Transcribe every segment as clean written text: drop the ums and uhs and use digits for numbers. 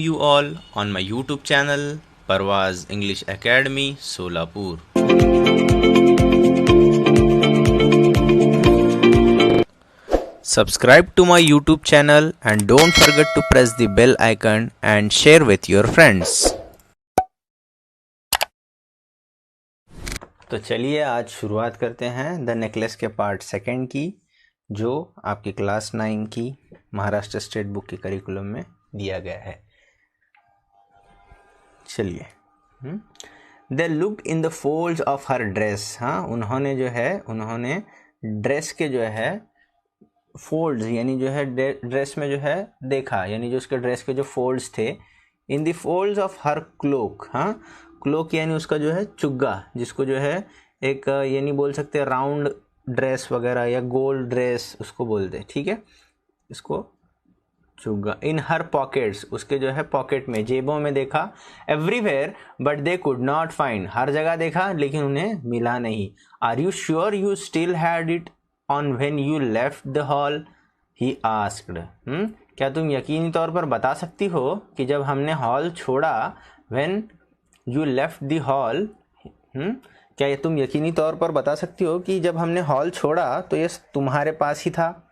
You all on my YouTube channel Parvaz English Academy Solapur. Subscribe to my YouTube channel and don't forget to press the bell icon and share with your friends. तो चलिए आज शुरुआत करते हैं the necklace के part second की, जो आपकी क्लास 9 की महाराष्ट्र स्टेट बुक के करिकुलम में दिया गया है। चलिए, they look in the folds of her dress. हाँ, उन्होंने ड्रेस के जो है फोल्ड्स यानी जो है ड्रेस में जो है देखा, यानी जो उसके ड्रेस के जो फोल्ड्स थे। In the folds of her cloak. हाँ, क्लोक यानी उसका जो है चुग्गा, जिसको जो है एक यानी बोल सकते हैं राउंड ड्रेस वगैरह या गोल ड्रेस उसको बोलते, ठीक है, इसको चुग्गा। इन हर पॉकेट्स, उसके जो है पॉकेट में, जेबों में देखा। Everywhere but they could not find, हर जगह देखा लेकिन उन्हें मिला नहीं। Are you sure you still had it on when you left the hall, he asked. क्या तुम यकीनी तौर पर बता सकती हो कि जब हमने हॉल छोड़ा, when you left the hall, क्या ये तुम यकीनी तौर पर बता सकती हो कि जब हमने हॉल छोड़ा तो ये तुम्हारे पास ही था।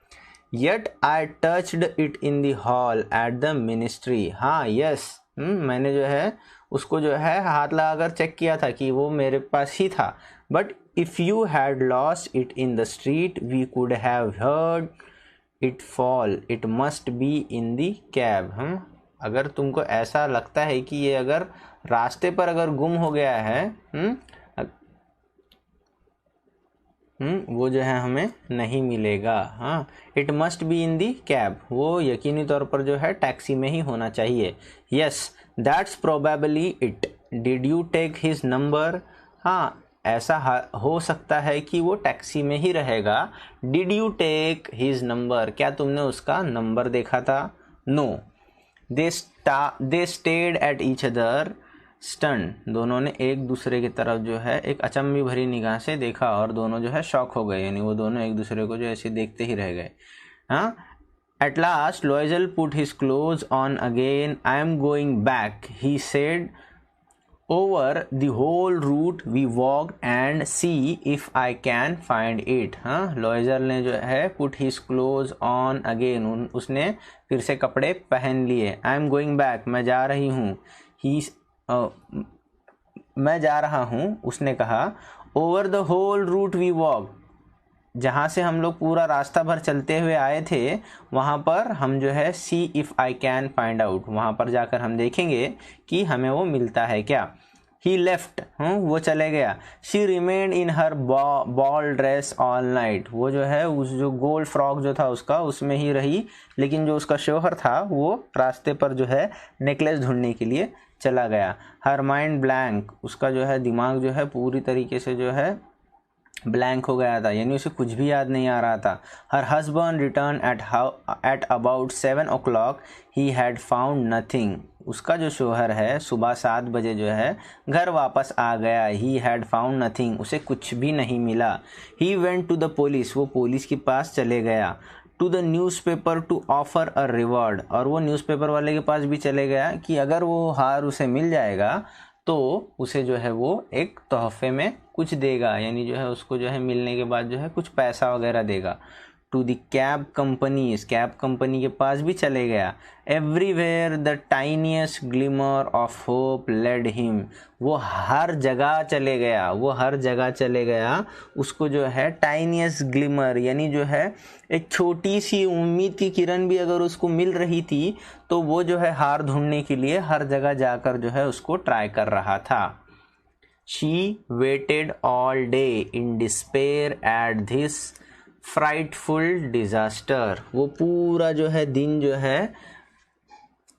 Yet I touched it in the hall at the ministry. हाँ, यस, मैंने जो है उसको जो है हाथ लगाकर चेक किया था कि वो मेरे पास ही था। But if you had lost it in the street, we could have heard it fall. It must be in the cab. अगर तुमको ऐसा लगता है कि ये अगर रास्ते पर अगर गुम हो गया है, वो जो है हमें नहीं मिलेगा। हाँ, it must be in the cab, वो यकीनी तौर पर जो है टैक्सी में ही होना चाहिए। Yes, that's probably it. Did you take his number? हाँ, ऐसा हो सकता है कि वो टैक्सी में ही रहेगा। Did you take his number, क्या तुमने उसका नंबर देखा था? No. They stared at each other stun, दोनों ने एक दूसरे की तरफ जो है एक अचंभी भरी निगाह से देखा और दोनों जो है शॉक हो गए, यानी वो दोनों एक दूसरे को जो ऐसे देखते ही रह गए। हाँ, at last Loisel put his clothes on again. I am going back, he said, over the whole route we walk and see if I can find it. हाँ, लॉयजल ने जो है put his clothes on again, उसने फिर से कपड़े पहन लिए। आई एम गोइंग बैक, मैं जा रही हूँ। मैं जा रहा हूँ, उसने कहा। Over the whole route we walk, जहाँ से हम लोग पूरा रास्ता भर चलते हुए आए थे, वहाँ पर हम जो है सी if I can find out, वहाँ पर जाकर हम देखेंगे कि हमें वो मिलता है क्या। ही लेफ्ट, वो चले गया। She remained in her ball dress all night, वो जो है उस जो गोल्ड फ्रॉक जो था उसका, उसमें ही रही, लेकिन जो उसका शोहर था वो रास्ते पर जो है नेकलेस ढूंढने के लिए चला गया। हर माइंड ब्लैंक, उसका जो है दिमाग जो है पूरी तरीके से जो है ब्लैंक हो गया था, यानी उसे कुछ भी याद नहीं आ रहा था। Her husband return at about 7 o'clock, he had found nothing, उसका जो शोहर है सुबह 7 बजे जो है घर वापस आ गया। ही हैड फाउंड नथिंग, उसे कुछ भी नहीं मिला। He went to the police, वो पुलिस के पास चले गया। To the newspaper to offer a reward, और वो न्यूज़पेपर वाले के पास भी चले गया कि अगर वो हार उसे मिल जाएगा तो उसे जो है वो एक तोहफे में कुछ देगा, यानी जो है उसको जो है मिलने के बाद जो है कुछ पैसा वगैरह देगा। To the cab companies, cab company के पास भी चले गया। Everywhere the tiniest glimmer of hope led him, वो हर जगह चले गया, वो हर जगह चले गया। उसको जो है टाइनियस्ट ग्लिमर, यानी जो है एक छोटी सी उम्मीद की किरण भी अगर उसको मिल रही थी तो वो जो है हार ढूंढने के लिए हर जगह जाकर जो है उसको ट्राई कर रहा था। She weighted all day in despair at this frightful disaster, वो पूरा जो है दिन जो है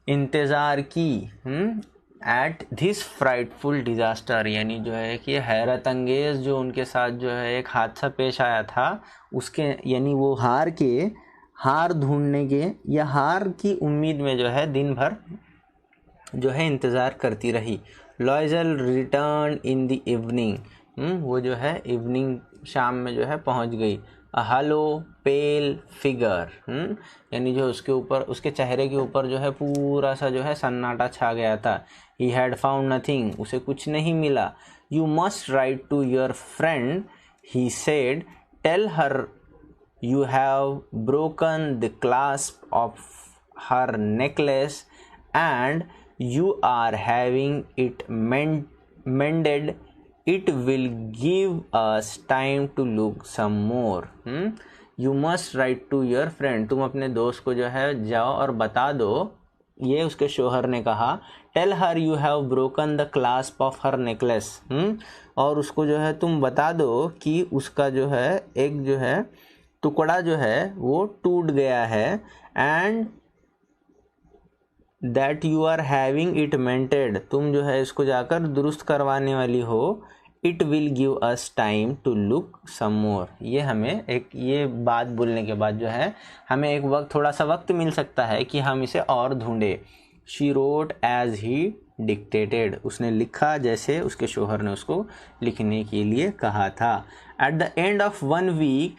इंतज़ार की एट दिस फ्राइटफुल डिजास्टर, यानी जो है कि हैरत अंगेज जो उनके साथ जो है एक हादसा पेश आया था उसके, यानी वो हार ढूंढने के या हार की उम्मीद में जो है दिन भर जो है इंतज़ार करती रही। लॉयजल रिटर्न इन द इवनिंग, वो जो है इवनिंग शाम में जो है पहुंच गई। अ हलो पेल फिगर, यानी जो उसके ऊपर, उसके चेहरे के ऊपर जो है पूरा सा जो है सन्नाटा छा गया था। ही हैड फाउंड नथिंग, उसे कुछ नहीं मिला। You must write to your friend, he said, tell her you have broken the clasp of her necklace and you are having it mended. It will give us time to look some more. You must write to your friend. तुम अपने दोस्त को जो है जाओ और बता दो, ये उसके शोहर ने कहा, tell her you have broken the clasp of her necklace, और उसको जो है तुम बता दो कि उसका जो है एक जो है टुकड़ा जो है वो टूट गया है, and that you are having it mended, तुम जो है इसको जाकर दुरुस्त करवाने वाली हो। It will give us time to look some more, ये हमें एक, ये बात बोलने के बाद जो है हमें एक वक्त, थोड़ा सा वक्त मिल सकता है कि हम इसे और ढूंढे। She wrote as he dictated, उसने लिखा जैसे उसके शोहर ने उसको लिखने के लिए कहा था। At the end of 1 week,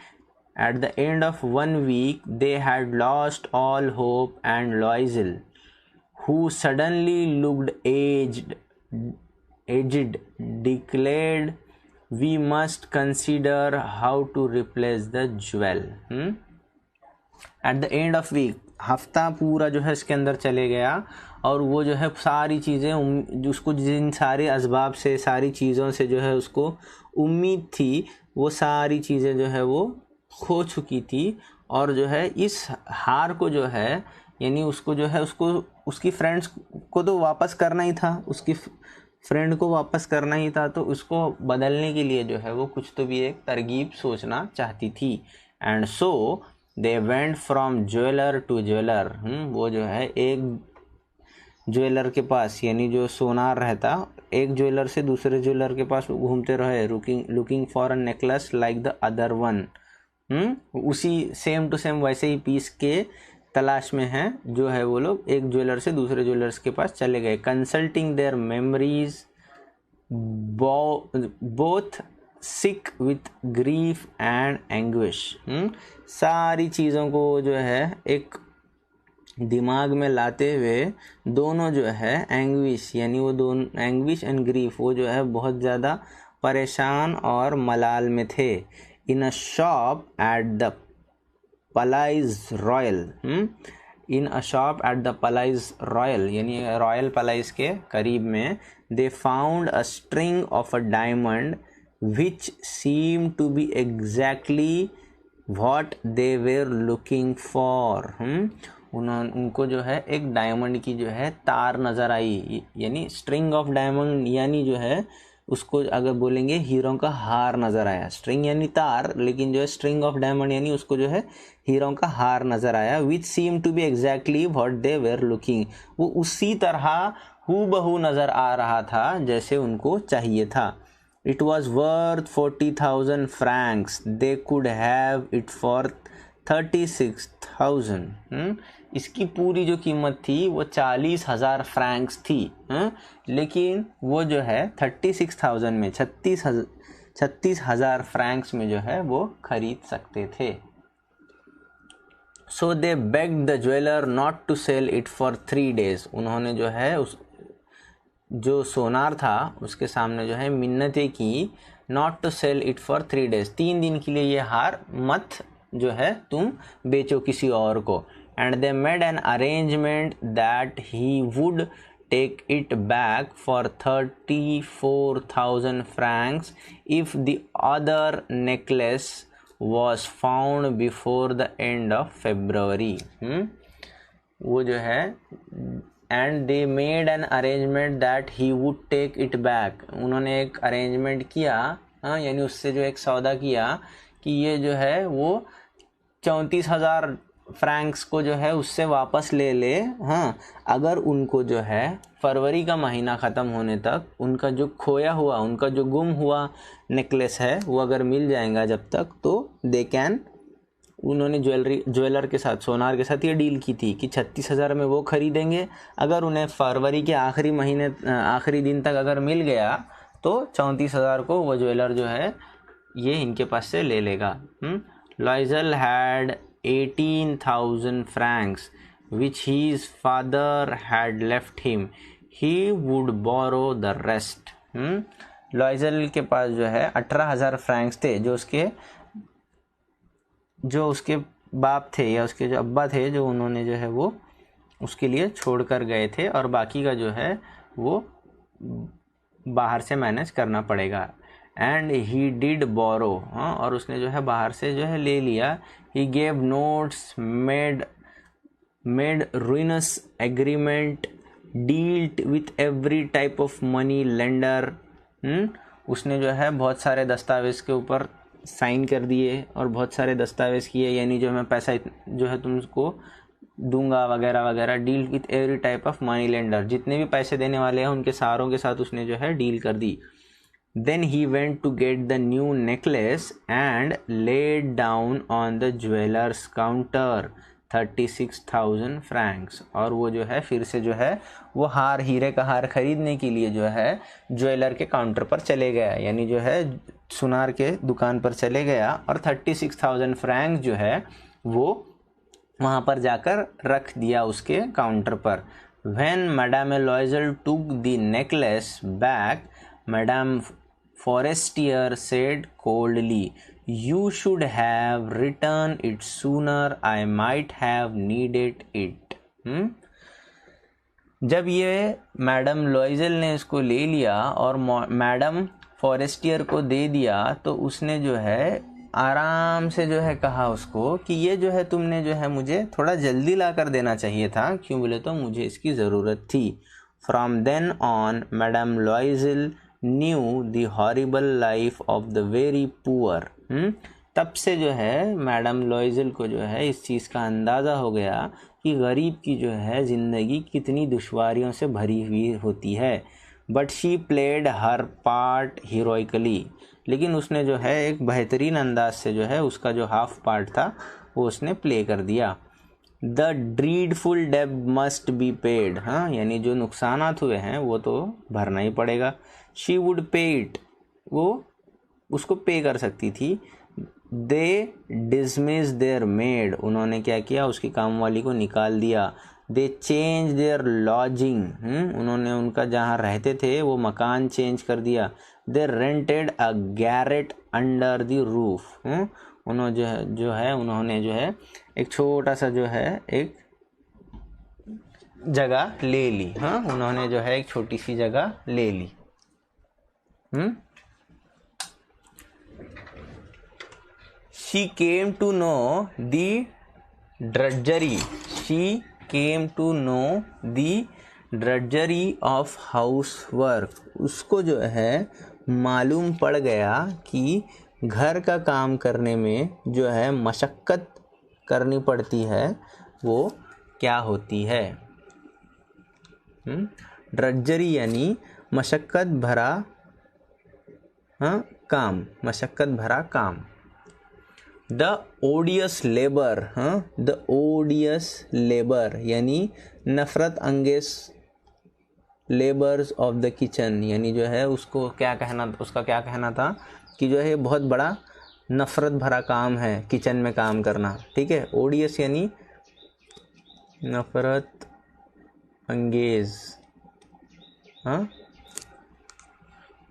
At the end of 1 week, they had lost all hope, and Loisel, who suddenly looked aged, declared, "We must consider how to replace the jewel." At the end of week, हफ्ता पूरा जो है इसके अंदर चले गया, और वो जो है सारी चीज़ें, उसको जिन सारे असबाब से, सारी चीज़ों से जो है उसको उम्मीद थी, वो सारी चीज़ें जो है वो खो चुकी थी। और जो है इस हार को जो है, यानी उसको जो है, उसको उसकी फ्रेंड्स को तो वापस करना ही था, उसकी फ्रेंड को वापस करना ही था, तो उसको बदलने के लिए जो है वो कुछ तो भी एक तरकीब सोचना चाहती थी। And so they went from jeweller to jeweller, वो जो है एक ज्वेलर के पास, यानी जो सोनार रहता, एक ज्वेलर से दूसरे ज्वेलर के पास घूमते रहे, looking for a necklace like the other one, उसी सेम टू सेम वैसे ही पीस के तलाश में है जो है वो लोग एक ज्वेलर से दूसरे ज्वेलर्स के पास चले गए। Consulting their memories, both sick with grief and anguish, सारी चीज़ों को जो है एक दिमाग में लाते हुए दोनों जो है एंग्विश, यानी वो दोनों एंग्विश एंड ग्रीफ, वो जो है बहुत ज़्यादा परेशान और मलाल में थे। In a shop at the Palais Royal, in a shop at the Palais Royal, यानी रॉयल पैलेस के करीब में, they found a string of a diamond which seemed to be exactly what they were looking for. उनको जो है एक diamond की जो है तार नज़र आई, यानी स्ट्रिंग ऑफ डायमंड, यानी जो है उसको अगर बोलेंगे हीरों का हार नज़र आया। स्ट्रिंग यानी तार, लेकिन जो है स्ट्रिंग ऑफ डायमंड यानी उसको जो है हीरों का हार नज़र आया। Which seem to be exactly what they were looking, वो उसी तरह हूबहू नज़र आ रहा था जैसे उनको चाहिए था। It was worth 40,000 Franks, they could have it for 36,000। इसकी पूरी जो कीमत थी वो 40,000 फ्रैंक्स थी, लेकिन वो जो है 36,000 में 36,000 फ्रैंक्स में जो है वो खरीद सकते थे। So they begged the jeweller not to sell it for 3 days। उन्होंने जो है उस जो सोनार था उसके सामने जो है मिन्नतें की, not to sell it for 3 days, 3 दिन के लिए ये हार मत जो है तुम बेचो किसी और को। And they made an arrangement that he would take it back for 34,000 francs if the other necklace was found before the end of February। वो जो है and they made an arrangement that he would take it back, उन्होंने एक arrangement किया, यानी उससे जो एक सौदा किया कि ये जो है वो 34,000 फ्रैंक्स को जो है उससे वापस ले ले, अगर उनको जो है फरवरी का महीना ख़त्म होने तक उनका जो खोया हुआ, उनका जो गुम हुआ नेकलेस है वो अगर मिल जाएगा जब तक, तो दे कैन, उन्होंने ज्वेलर के साथ, सोनार के साथ ये डील की थी कि 36,000 में वो खरीदेंगे, अगर उन्हें फरवरी के आखिरी दिन तक अगर मिल गया तो 34,000 को वो ज्वेलर जो है ये इनके पास से ले लेगा। लॉइजल had 18,000 francs which his father had left him. He would borrow the rest. लॉइजल के पास जो है 18,000 फ्रैंक्स थे जो उसके बाप थे या उसके जो अब्बा थे, जो उन्होंने जो है वो उसके लिए छोड़ कर गए थे, और बाकी का जो है वो बाहर से मैनेज करना पड़ेगा. एंड ही डिड बोरो, और उसने जो है बाहर से जो है ले लिया. He gave notes, made ruinous agreement, dealt with every type of money lender. उसने जो है बहुत सारे दस्तावेज़ के ऊपर साइन कर दिए और बहुत सारे दस्तावेज़ किए, यानी जो मैं पैसा जो है तुमको दूंगा वगैरह वगैरह. Deal with every type of money lender, जितने भी पैसे देने वाले हैं उनके सारों के साथ उसने जो है डील कर दी. Then he went to get the new necklace and laid down on the jeweler's counter 36,000 francs. और वो जो है फिर से जो है वो हीरे का हार खरीदने के लिए जो है ज्वेलर के काउंटर पर चले गया, यानी जो है सुनार के दुकान पर चले गया और 36,000 फ्रैंक जो है वो वहाँ पर जाकर रख दिया उसके काउंटर पर. When Madame Loisel took the necklace back, Madame Forestier said coldly, "You should have returned it sooner. I might have needed it." जब ये मैडम लॉइजल ने इसको ले लिया और मैडम फॉरेस्टियर को दे दिया, तो उसने जो है आराम से जो है कहा उसको कि ये जो है तुमने जो है मुझे थोड़ा जल्दी ला कर देना चाहिए था. क्यों बोले तो मुझे इसकी ज़रूरत थी. From then on madame Loisel knew the horrible life of the very poor. तब से जो है मैडम लॉइजल को जो है इस चीज़ का अंदाज़ा हो गया कि गरीब की जो है ज़िंदगी कितनी दुश्वारियों से भरी हुई होती है. But she played her part heroically, लेकिन उसने जो है एक बेहतरीन अंदाज से जो है उसका जो हाफ पार्ट था वो उसने प्ले कर दिया. द ड्रीडफुल डेब मस्ट बी पेड, यानी जो नुकसानात हुए हैं वो तो भरना ही पड़ेगा. शी वुड पे इट, वो उसको पे कर सकती थी. दे डिसमिस देयर मेड, उन्होंने क्या किया उसकी काम वाली को निकाल दिया. दे चेंज देयर लॉजिंग, उन्होंने उनका जहाँ रहते थे वो मकान चेंज कर दिया. They rented a garret under the roof, उन्होंने जो है एक छोटा सा जो है एक जगह ले ली. उन्होंने जो है एक छोटी सी जगह ले ली. She came to know the drudgery. She came to know the drudgery of housework. उसको जो है मालूम पड़ गया कि घर का काम करने में जो है मशक्क़त करनी पड़ती है वो क्या होती है. ड्रड्जरी यानी मशक्क़त भरा काम, मशक्क़त भरा काम. द ओडियस लेबर, द ओडियस लेबर यानी नफ़रत अंगेज लेबर्स ऑफ द किचन, यानी जो है उसको क्या कहना, उसका क्या कहना था कि जो है बहुत बड़ा नफ़रत भरा काम है किचन में काम करना. ठीक है, ओडियस यानी नफ़रत अंगेज.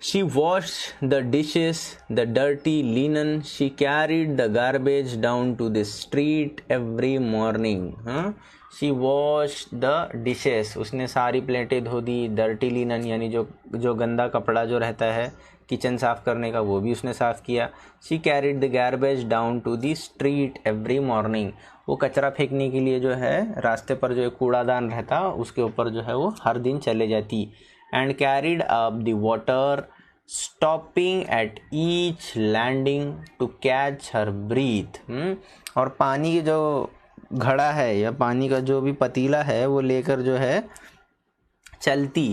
She washed the dishes, the dirty linen. She carried the garbage down to the street every morning. She washed the dishes. उसने सारी प्लेटें धो दी. dirty linen यानी जो गंदा कपड़ा जो रहता है किचन साफ़ करने का वो भी उसने साफ़ किया. She carried the garbage down to the street every morning. वो कचरा फेंकने के लिए जो है रास्ते पर जो एक कूड़ादान रहता उसके ऊपर जो है वो हर दिन चले जाती. And carried up the water, stopping at each landing to catch her breath. और पानी की जो घड़ा है या पानी का जो भी पतीला है वो लेकर जो है चलती.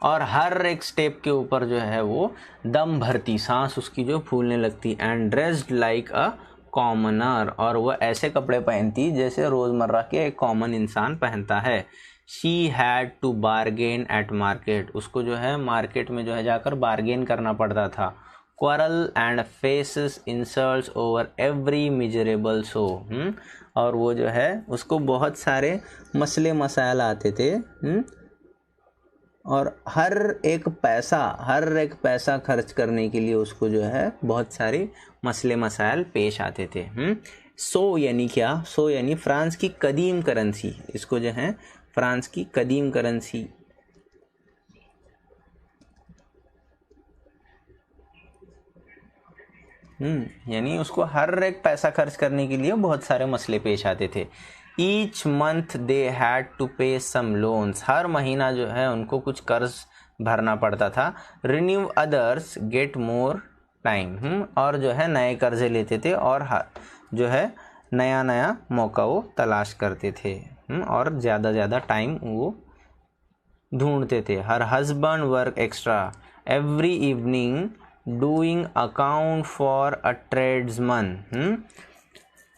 और हर एक स्टेप के ऊपर जो है वो दम भरती, सांस उसकी जो फूलने लगती. And dressed like a commoner, और वह ऐसे कपड़े पहनती जैसे रोज़मर्रा के एक कॉमन इंसान पहनता है. She had to bargain at market, उसको जो है मार्केट में जो है जाकर बारगेन करना पड़ता था. quarrel and faces insults over every miserable sou। और वो जो है उसको बहुत सारे मसले मसाइल आते थे। और हर एक पैसा खर्च करने के लिए उसको जो है बहुत सारे मसले मसाइल पेश आते थे। सो यानी क्या? सो यानी फ्रांस की कदीम करेंसी। इसको जो है फ्रांस की कदीम करेंसी यानी उसको हर एक पैसा खर्च करने के लिए बहुत सारे मसले पेश आते थे। Each month they had to pay some loans. हर महीना जो है उनको कुछ कर्ज भरना पड़ता था। Renew others get more time. और जो है नए कर्जे लेते थे और जो है नया नया मौका वो तलाश करते थे। और ज़्यादा टाइम वो ढूंढते थे। हर husband work extra every evening doing account for a tradesman.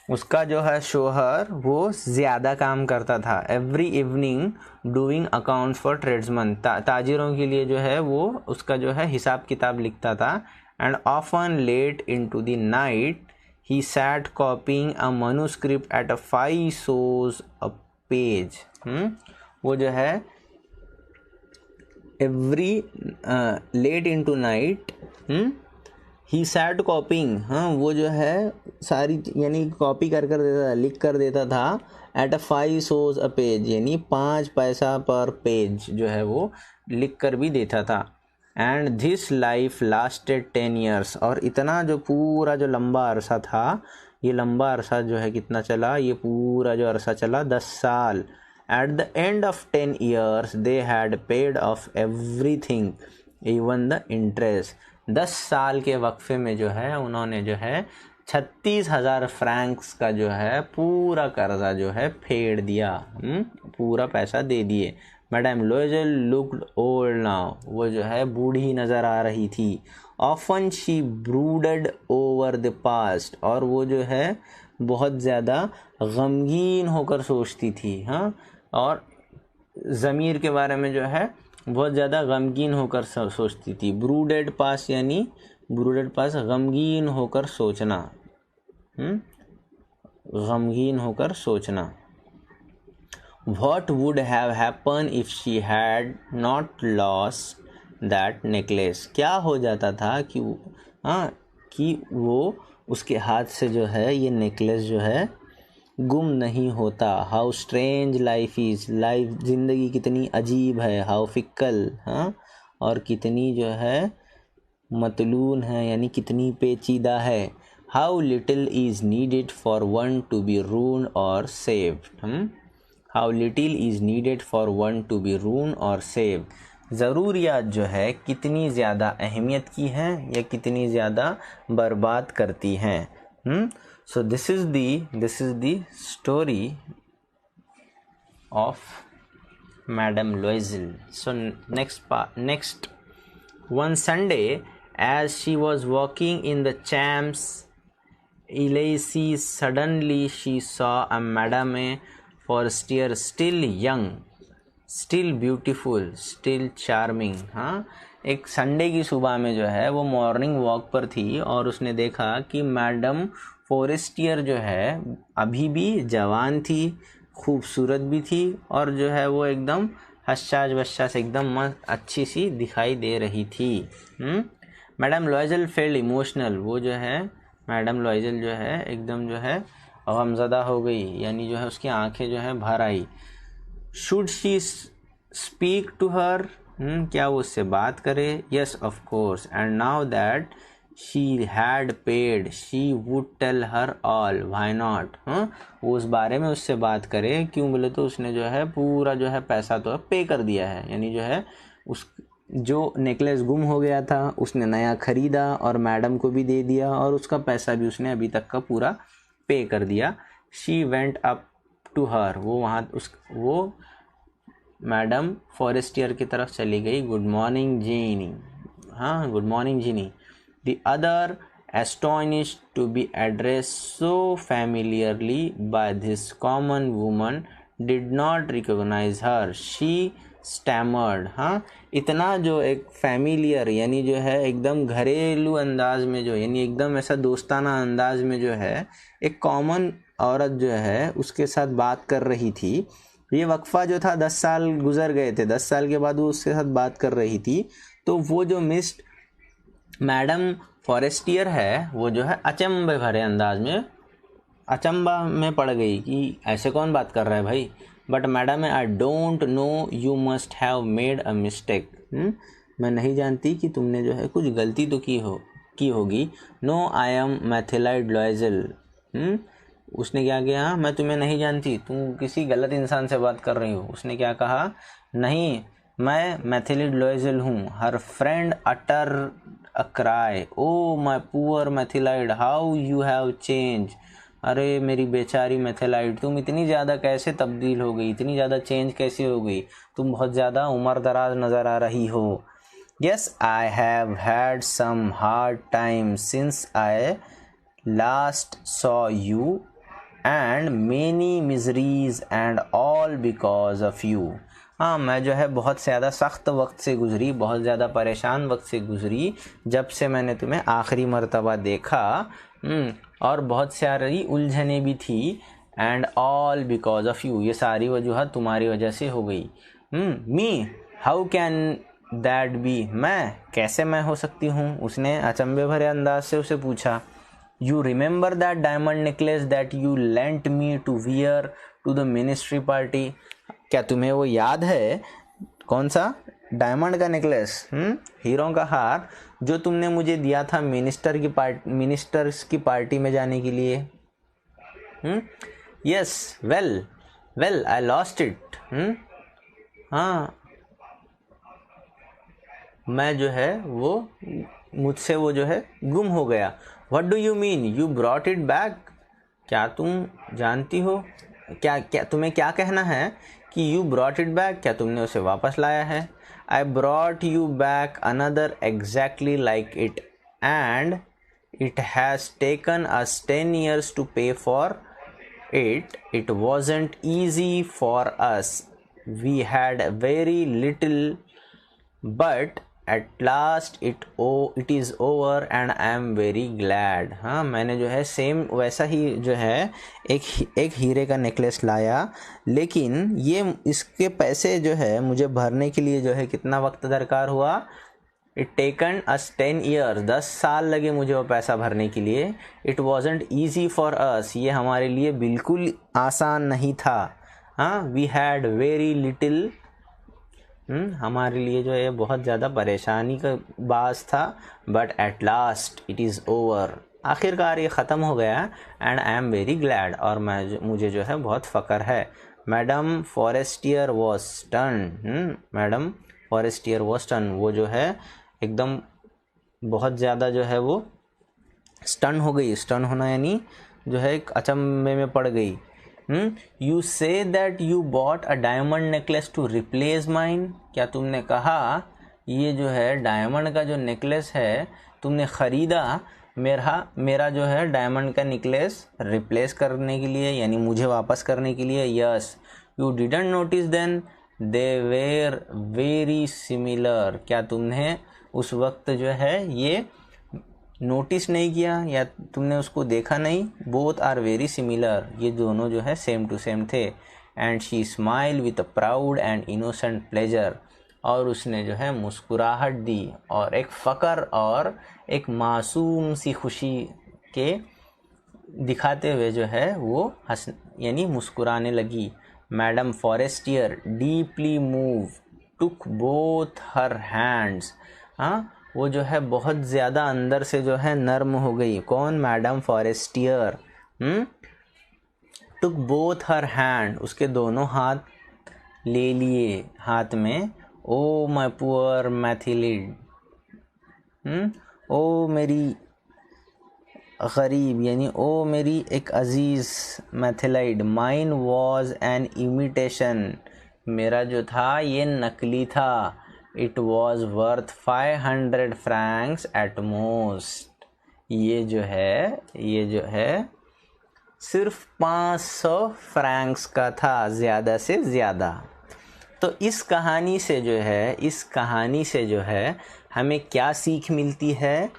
उसका जो है शोहर वो ज़्यादा काम करता था। Every evening doing account for tradesman, ताजिरों के लिए जो है वो उसका जो है हिसाब किताब लिखता था। And often late into the night he sat copying a manuscript at 5 sous a page. वो जो है every late into night he sat copying, वो जो है सारी यानी कॉपी कर देता था, लिख कर देता था। एट 5 sous अ पेज यानी 5 पैसा पर पेज जो है वो लिख कर भी देता था। And this life lasted 10 years। और इतना जो पूरा जो लंबा अरसा था, ये लंबा अरसा जो है कितना चला? ये पूरा जो अरसा चला 10 साल। At the end of 10 years they had paid off everything even the interest। 10 साल के वक्फे में जो है उन्होंने जो है 36,000 फ्रैंक्स का जो है पूरा कर्जा जो है फेड़ दिया। पूरा पैसा दे दिए। Madam Loisel looked old now. वो जो है बूढ़ी नज़र आ रही थी। Often she brooded over the past. और वो जो है बहुत ज़्यादा गमगीन होकर सोचती थी। और ज़मीर के बारे में जो है बहुत ज़्यादा गमगीन होकर सोचती थी। ब्रूडेड पास यानी ब्रूडेड पास गमगीन होकर सोचना। गमगीन होकर सोचना। What would have happened if she had not lost that necklace? क्या हो जाता था कि वो उसके हाथ से जो है ये नेकलेस जो है गुम नहीं होता। How strange life is. Life ज़िंदगी कितनी अजीब है। हाउ फिक्कल, और कितनी जो है मतलून है यानी कितनी पेचीदा है। How little is needed for one to be ruined or saved. How little is needed for one to be ruined or saved. ज़रूरियात जो है कितनी ज़्यादा अहमियत की हैं या कितनी ज़्यादा बर्बाद करती हैं। So this is the story of Madame Loisel. So next one Sunday, as she was walking in the Champs-Élysées, suddenly she saw a Madame Forestier, still young, still beautiful, still charming। एक Sunday की सुबह में जो है वो morning walk पर थी और उसने देखा कि मैडम फॉरेस्टियर जो है अभी भी जवान थी, खूबसूरत भी थी और जो है वो एकदम हशाज वशाज एकदम मस्त अच्छी सी दिखाई दे रही थी। Madam लॉयजल failed emotional. वो जो है मैडम लॉयजल जो है एकदम जो है गमज़दा हो गई यानी जो है उसकी आंखें जो है भर आई। Should she speak to her, क्या वो उससे बात करे? Yes of course. And now that she had paid she would tell her all, why not. वो उस बारे में उससे बात करे, क्यों बोले तो उसने जो है पूरा जो है पैसा तो पे कर दिया है। यानी जो है उस जो नेकलेस गुम हो गया था उसने नया ख़रीदा और मैडम को भी दे दिया और उसका पैसा भी उसने अभी तक का पूरा पे कर दिया। She went up to her, वो मैडम फॉरेस्टियर की तरफ चली गई। Good morning Jeanne. Good morning Jeanne. The other astonished to be addressed so familiarly by this common woman did not recognize her. She stammered. हाँ, इतना जो एक familiar यानी जो है एकदम घरेलू अंदाज में जो यानी एकदम ऐसा दोस्ताना अंदाज में जो है एक कॉमन औरत जो है उसके साथ बात कर रही थी। ये वक्फा जो था 10 साल गुजर गए थे, 10 साल के बाद वो उसके साथ बात कर रही थी। तो वो जो मिस मैडम फॉरेस्टियर है वो जो है अचंभे भरे अंदाज में अचंबा में पड़ गई कि ऐसे कौन बात कर रहा है भाई। But madam I don't know, you must have made a mistake. मैं नहीं जानती कि तुमने जो है कुछ गलती तो की होगी। No I am Mathilde Loisel. उसने क्या किया, मैं तुम्हें नहीं जानती, तुम किसी गलत इंसान से बात कर रही हो। उसने क्या कहा, नहीं मैं मैथिलिड लॉयजल हूँ। Her friend utter a cry, oh my poor Mathilde how you have change. अरे मेरी बेचारी मैथिलाइड, तुम इतनी ज़्यादा कैसे तब्दील हो गई, इतनी ज़्यादा चेंज कैसे हो गई, तुम बहुत ज़्यादा उम्र दराज नज़र आ रही हो। Yes, I have had some hard times since I last saw you and many miseries and all because of you। हाँ, मैं जो है बहुत ज़्यादा सख्त वक्त से गुज़री, बहुत ज़्यादा परेशान वक्त से गुज़री जब से मैंने तुम्हें आखिरी मर्तबा देखा। और बहुत सारी उलझने भी थी। And all because of you, ये सारी वजूहत तुम्हारी वजह से हो गई। Me how can that be, मैं कैसे मैं हो सकती हूँ। उसने अचंभे भरे अंदाज से उसे पूछा। You remember that diamond necklace that you lent me to wear to the ministry party. क्या तुम्हें वो याद है, कौन सा, डायमंड का नेकलेस, हीरों का हार जो तुमने मुझे दिया था मिनिस्टर्स की पार्टी में जाने के लिए। Yes, well I lost it. हाँ, मैं जो है वो मुझसे वो जो है गुम हो गया। What do you mean you brought it back. क्या तुम जानती हो, क्या तुम्हें क्या कहना है कि यू ब्रॉट इट बैक, क्या तुमने उसे वापस लाया है। I brought you back another exactly like it, and it has taken us 10 years to pay for it. It wasn't easy for us. We had very little, but at last it is over and I am very glad। हाँ, मैंने जो है same वैसा ही जो है एक हीरे का नेकलेस लाया, लेकिन ये इसके पैसे जो है मुझे भरने के लिए जो है कितना वक्त दरकार हुआ। इट टेकन अस 10 ईयर्स, 10 साल लगे मुझे वो पैसा भरने के लिए। It wasn't easy for us, ये हमारे लिए बिल्कुल आसान नहीं था। हाँ, वी हैड वेरी लिटिल, हमारे लिए जो है बहुत ज़्यादा परेशानी का बास था। But at last it is over, आखिरकार ये ख़त्म हो गया। And I am very glad, और मुझे जो है बहुत फ़ख्र है। Madame Forestier was stun, madame Forestier was stun, वो जो है एकदम बहुत ज़्यादा जो है वो स्टन हो गई। स्टन होना यानी जो है एक अचंभे में पड़ गई। You say that you bought a diamond necklace to replace mine. क्या तुमने कहा ये जो है डायमंड का जो नेकलेस है तुमने ख़रीदा मेरा जो है डायमंड का नेकलेस रिप्लेस करने के लिए, यानी मुझे वापस करने के लिए। Yes, you didn't notice then they were very similar. क्या तुमने उस वक्त जो है ये नोटिस नहीं किया या तुमने उसको देखा नहीं। बोथ आर वेरी सिमिलर, ये दोनों जो है सेम टू सेम थे। And she smile with a proud and innocent pleasure, और उसने जो है मुस्कुराहट दी और एक फ़ख्र और एक मासूम सी खुशी के दिखाते हुए जो है वो यानी मुस्कुराने लगी। मैडम फॉरेस्टियर डीपली मूव टुक बोथ हर हैंड्स। हाँ, वो जो है बहुत ज़्यादा अंदर से जो है नर्म हो गई। कौन, मैडम फॉरेस्टियर। टुक बोथ हर हैंड, उसके दोनों हाथ ले लिए हाथ में। ओ माय पुअर मैथिलिड, ओ मेरी गरीब यानी ओ मेरी एक अजीज़ मैथिलाइड। माइन वॉज एन इमिटेशन, मेरा जो था ये नकली था। It was worth 500 francs at most, ये जो है सिर्फ 500 फ्रैंक्स का था, ज़्यादा से ज़्यादा। तो इस कहानी से जो है हमें क्या सीख मिलती है?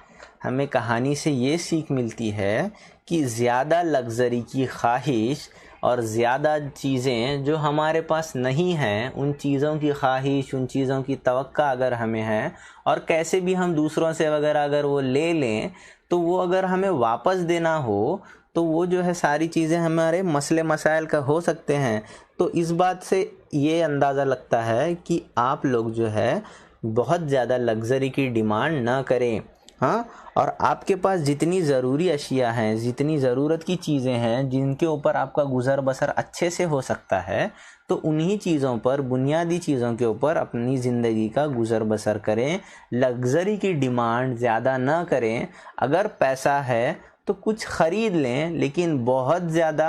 हमें कहानी से ये सीख मिलती है कि ज़्यादा लग्ज़री की ख्वाहिश और ज़्यादा चीज़ें जो हमारे पास नहीं हैं, उन चीज़ों की ख्वाहिश, उन चीज़ों की तवक्का अगर हमें है, और कैसे भी हम दूसरों से वगैरह अगर वो ले लें, तो वो अगर हमें वापस देना हो तो वो जो है सारी चीज़ें हमारे मसले मसाइल का हो सकते हैं। तो इस बात से ये अंदाज़ा लगता है कि आप लोग जो है बहुत ज़्यादा लग्ज़री की डिमांड ना करें। हाँ, और आपके पास जितनी ज़रूरी अशिया हैं, जितनी ज़रूरत की चीज़ें हैं जिनके ऊपर आपका गुज़र बसर अच्छे से हो सकता है, तो उन्हीं चीज़ों पर, बुनियादी चीज़ों के ऊपर अपनी ज़िंदगी का गुज़र बसर करें। लग्ज़री की डिमांड ज़्यादा ना करें। अगर पैसा है तो कुछ ख़रीद लें, लेकिन बहुत ज़्यादा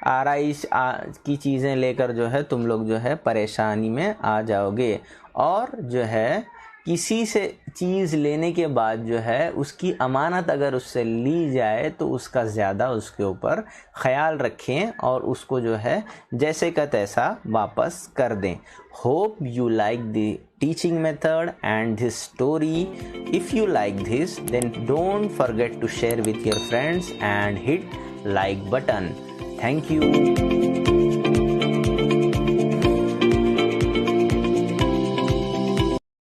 आराइश की चीज़ें लेकर जो है तुम लोग जो है परेशानी में आ जाओगे। और जो है किसी से चीज़ लेने के बाद जो है उसकी अमानत अगर उससे ली जाए तो उसका ज़्यादा उसके ऊपर ख्याल रखें और उसको जो है जैसे का तैसा वापस कर दें। Hope you like the teaching method and this story. If you like this, then don't forget to share with your friends and hit like button. Thank you.